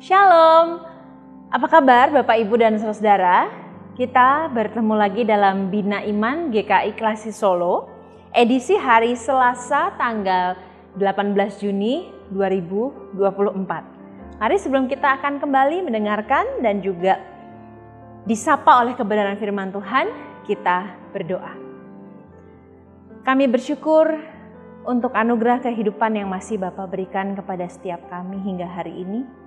Shalom, apa kabar Bapak Ibu dan Saudara? Kita bertemu lagi dalam Bina Iman GKI Klasi Solo, edisi hari Selasa tanggal 18 Juni 2024. Mari sebelum kita akan kembali mendengarkan dan juga disapa oleh kebenaran firman Tuhan, kita berdoa. Kami bersyukur untuk anugerah kehidupan yang masih Bapa berikan kepada setiap kami hingga hari ini.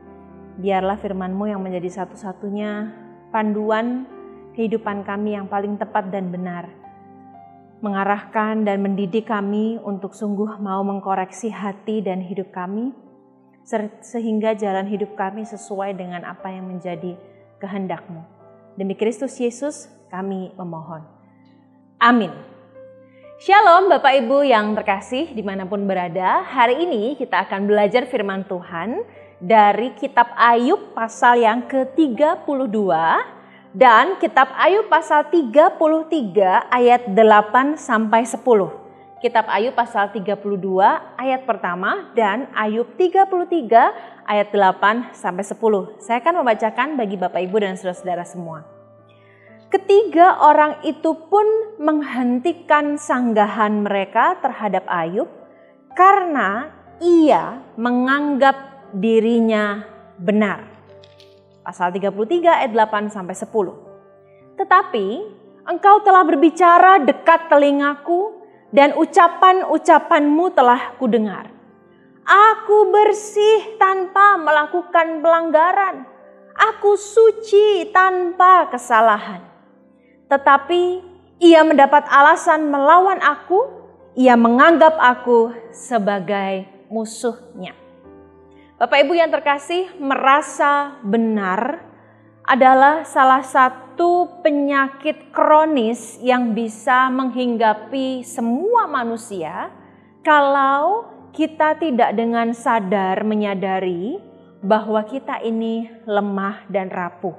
Biarlah firman-Mu yang menjadi satu-satunya panduan kehidupan kami yang paling tepat dan benar. Mengarahkan dan mendidik kami untuk sungguh mau mengkoreksi hati dan hidup kami, sehingga jalan hidup kami sesuai dengan apa yang menjadi kehendak-Mu. Demi Kristus Yesus kami memohon. Amin. Shalom Bapak Ibu yang terkasih dimanapun berada. Hari ini kita akan belajar firman Tuhan dari kitab Ayub pasal yang ke-32 dan kitab Ayub pasal 33 ayat 8 sampai 10. Kitab Ayub pasal 32 ayat pertama dan Ayub 33 ayat 8 sampai 10. Saya akan membacakan bagi Bapak Ibu dan saudara-saudara semua. Ketiga orang itu pun menghentikan sanggahan mereka terhadap Ayub karena ia menganggap dirinya benar. Pasal 33 ayat 8 sampai 10. Tetapi engkau telah berbicara dekat telingaku dan ucapan-ucapanmu telah kudengar. Aku bersih tanpa melakukan pelanggaran. Aku suci tanpa kesalahan. Tetapi ia mendapat alasan melawan aku. Ia menganggap aku sebagai musuhnya. Bapak Ibu yang terkasih, merasa benar adalah salah satu penyakit kronis yang bisa menghinggapi semua manusia kalau kita tidak dengan sadar menyadari bahwa kita ini lemah dan rapuh.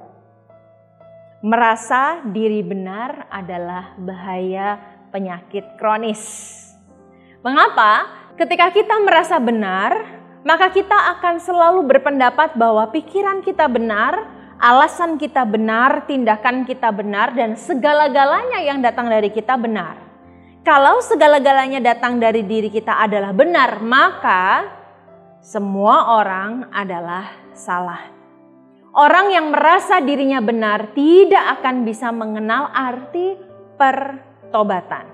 Merasa diri benar adalah bahaya penyakit kronis. Mengapa? Ketika kita merasa benar, maka kita akan selalu berpendapat bahwa pikiran kita benar, alasan kita benar, tindakan kita benar, dan segala-galanya yang datang dari kita benar. Kalau segala-galanya datang dari diri kita adalah benar, maka semua orang adalah salah. Orang yang merasa dirinya benar tidak akan bisa mengenal arti pertobatan.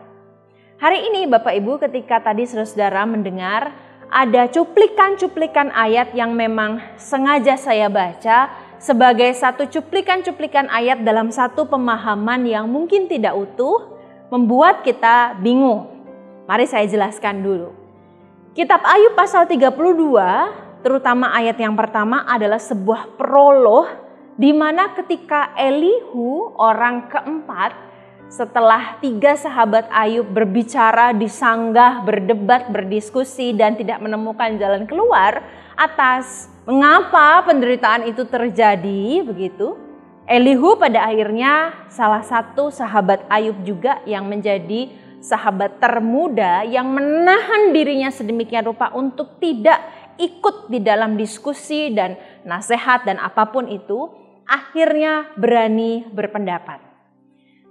Hari ini Bapak Ibu, ketika tadi saudara-saudara mendengar ada cuplikan-cuplikan ayat yang memang sengaja saya baca sebagai satu cuplikan-cuplikan ayat dalam satu pemahaman yang mungkin tidak utuh, membuat kita bingung. Mari saya jelaskan dulu. Kitab Ayub pasal 32, terutama ayat yang pertama adalah sebuah prolog di mana ketika Elihu orang keempat setelah 3 sahabat Ayub berbicara, disanggah, berdebat, berdiskusi dan tidak menemukan jalan keluar atas mengapa penderitaan itu terjadi begitu. Elihu pada akhirnya salah satu sahabat Ayub juga yang menjadi sahabat termuda yang menahan dirinya sedemikian rupa untuk tidak ikut di dalam diskusi dan nasihat dan apapun itu, akhirnya berani berpendapat.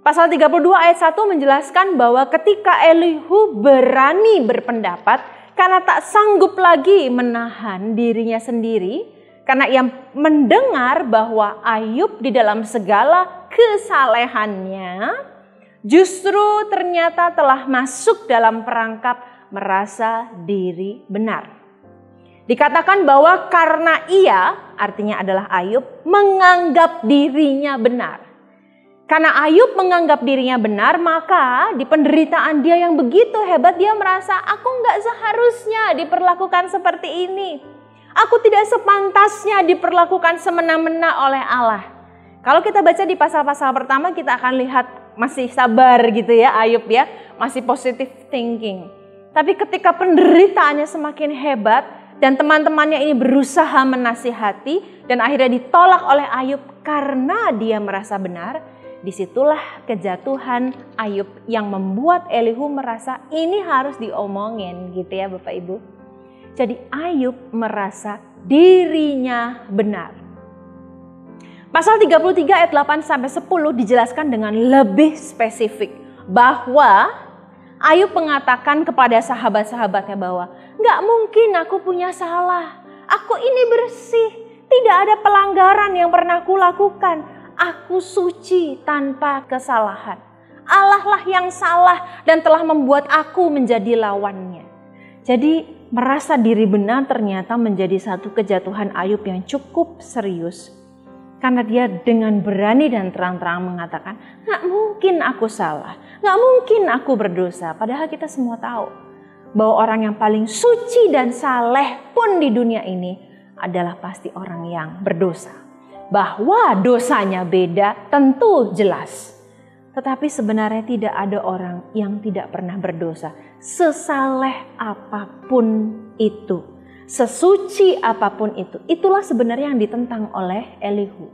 Pasal 32 ayat 1 menjelaskan bahwa ketika Elihu berani berpendapat karena tak sanggup lagi menahan dirinya sendiri, karena ia mendengar bahwa Ayub di dalam segala kesalehannya justru ternyata telah masuk dalam perangkap merasa diri benar. Dikatakan bahwa karena ia, artinya adalah Ayub, menganggap dirinya benar. Karena Ayub menganggap dirinya benar, maka di penderitaan dia yang begitu hebat, dia merasa aku nggak seharusnya diperlakukan seperti ini. Aku tidak sepantasnya diperlakukan semena-mena oleh Allah. Kalau kita baca di pasal-pasal pertama, kita akan lihat masih sabar gitu ya Ayub ya, masih positive thinking. Tapi ketika penderitaannya semakin hebat dan teman-temannya ini berusaha menasihati dan akhirnya ditolak oleh Ayub karena dia merasa benar, disitulah kejatuhan Ayub yang membuat Elihu merasa ini harus diomongin gitu ya Bapak Ibu. Jadi Ayub merasa dirinya benar. Pasal 33 ayat 8 sampai 10 dijelaskan dengan lebih spesifik bahwa Ayub mengatakan kepada sahabat-sahabatnya bahwa nggak mungkin aku punya salah. Aku ini bersih, tidak ada pelanggaran yang pernah aku lakukan. Aku suci tanpa kesalahan. Allah lah yang salah dan telah membuat aku menjadi lawannya. Jadi merasa diri benar ternyata menjadi satu kejatuhan Ayub yang cukup serius. Karena dia dengan berani dan terang-terang mengatakan, gak mungkin aku salah, gak mungkin aku berdosa. Padahal kita semua tahu bahwa orang yang paling suci dan saleh pun di dunia ini adalah pasti orang yang berdosa. Bahwa dosanya beda tentu jelas. Tetapi sebenarnya tidak ada orang yang tidak pernah berdosa. Sesaleh apapun itu, sesuci apapun itu, itulah sebenarnya yang ditentang oleh Elihu.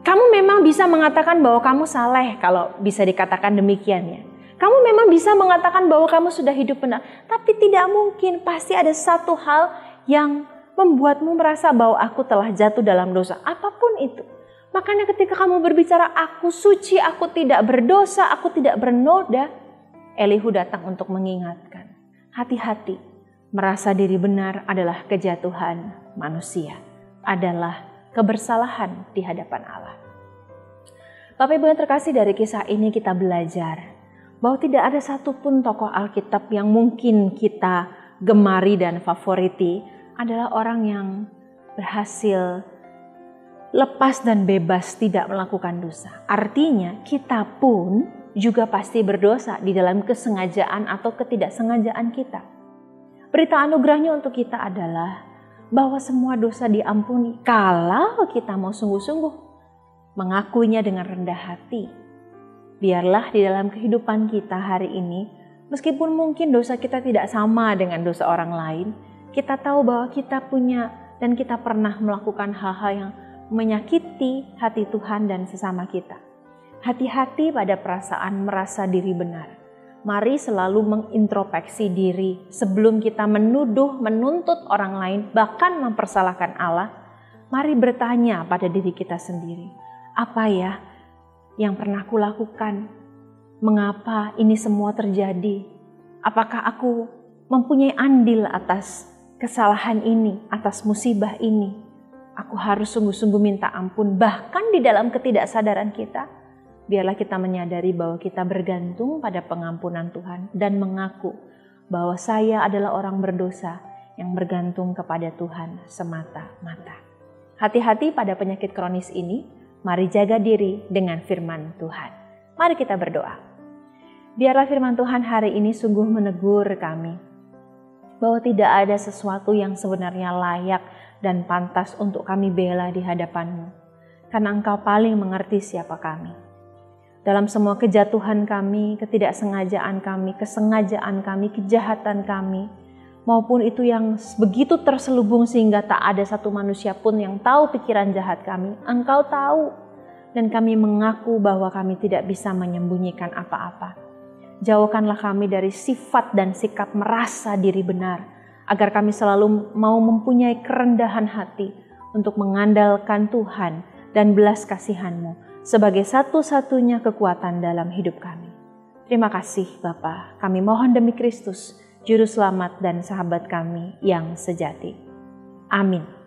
Kamu memang bisa mengatakan bahwa kamu saleh, kalau bisa dikatakan demikian ya. Kamu memang bisa mengatakan bahwa kamu sudah hidup benar, tapi tidak mungkin, pasti ada satu hal yang membuatmu merasa bahwa aku telah jatuh dalam dosa, apapun itu. Makanya ketika kamu berbicara, aku suci, aku tidak berdosa, aku tidak bernoda, Elihu datang untuk mengingatkan, hati-hati. Merasa diri benar adalah kejatuhan manusia, adalah kebersalahan di hadapan Allah. Bapak Ibu yang terkasih, dari kisah ini kita belajar bahwa tidak ada satupun tokoh Alkitab yang mungkin kita gemari dan favoriti adalah orang yang berhasil lepas dan bebas tidak melakukan dosa. Artinya kita pun juga pasti berdosa di dalam kesengajaan atau ketidaksengajaan kita. Berita anugerahnya untuk kita adalah bahwa semua dosa diampuni kalau kita mau sungguh-sungguh mengakuinya dengan rendah hati. Biarlah di dalam kehidupan kita hari ini, meskipun mungkin dosa kita tidak sama dengan dosa orang lain, kita tahu bahwa kita punya dan kita pernah melakukan hal-hal yang menyakiti hati Tuhan dan sesama kita. Hati-hati pada perasaan merasa diri benar. Mari selalu mengintrospeksi diri sebelum kita menuduh, menuntut orang lain, bahkan mempersalahkan Allah. Mari bertanya pada diri kita sendiri, apa ya yang pernah aku lakukan? Mengapa ini semua terjadi? Apakah aku mempunyai andil atas kesalahan ini, atas musibah ini? Aku harus sungguh-sungguh minta ampun, bahkan di dalam ketidaksadaran kita. Biarlah kita menyadari bahwa kita bergantung pada pengampunan Tuhan dan mengaku bahwa saya adalah orang berdosa yang bergantung kepada Tuhan semata-mata. Hati-hati pada penyakit kronis ini, mari jaga diri dengan firman Tuhan. Mari kita berdoa. Biarlah firman Tuhan hari ini sungguh menegur kami bahwa tidak ada sesuatu yang sebenarnya layak dan pantas untuk kami bela di hadapan-Mu, karena Engkau paling mengerti siapa kami. Dalam semua kejatuhan kami, ketidaksengajaan kami, kesengajaan kami, kejahatan kami, maupun itu yang begitu terselubung sehingga tak ada satu manusia pun yang tahu pikiran jahat kami, Engkau tahu. Dan kami mengaku bahwa kami tidak bisa menyembunyikan apa-apa. Jauhkanlah kami dari sifat dan sikap merasa diri benar, agar kami selalu mau mempunyai kerendahan hati untuk mengandalkan Tuhan dan belas kasihan-Mu sebagai satu-satunya kekuatan dalam hidup kami. Terima kasih Bapa, kami mohon demi Kristus, Juru Selamat dan sahabat kami yang sejati. Amin.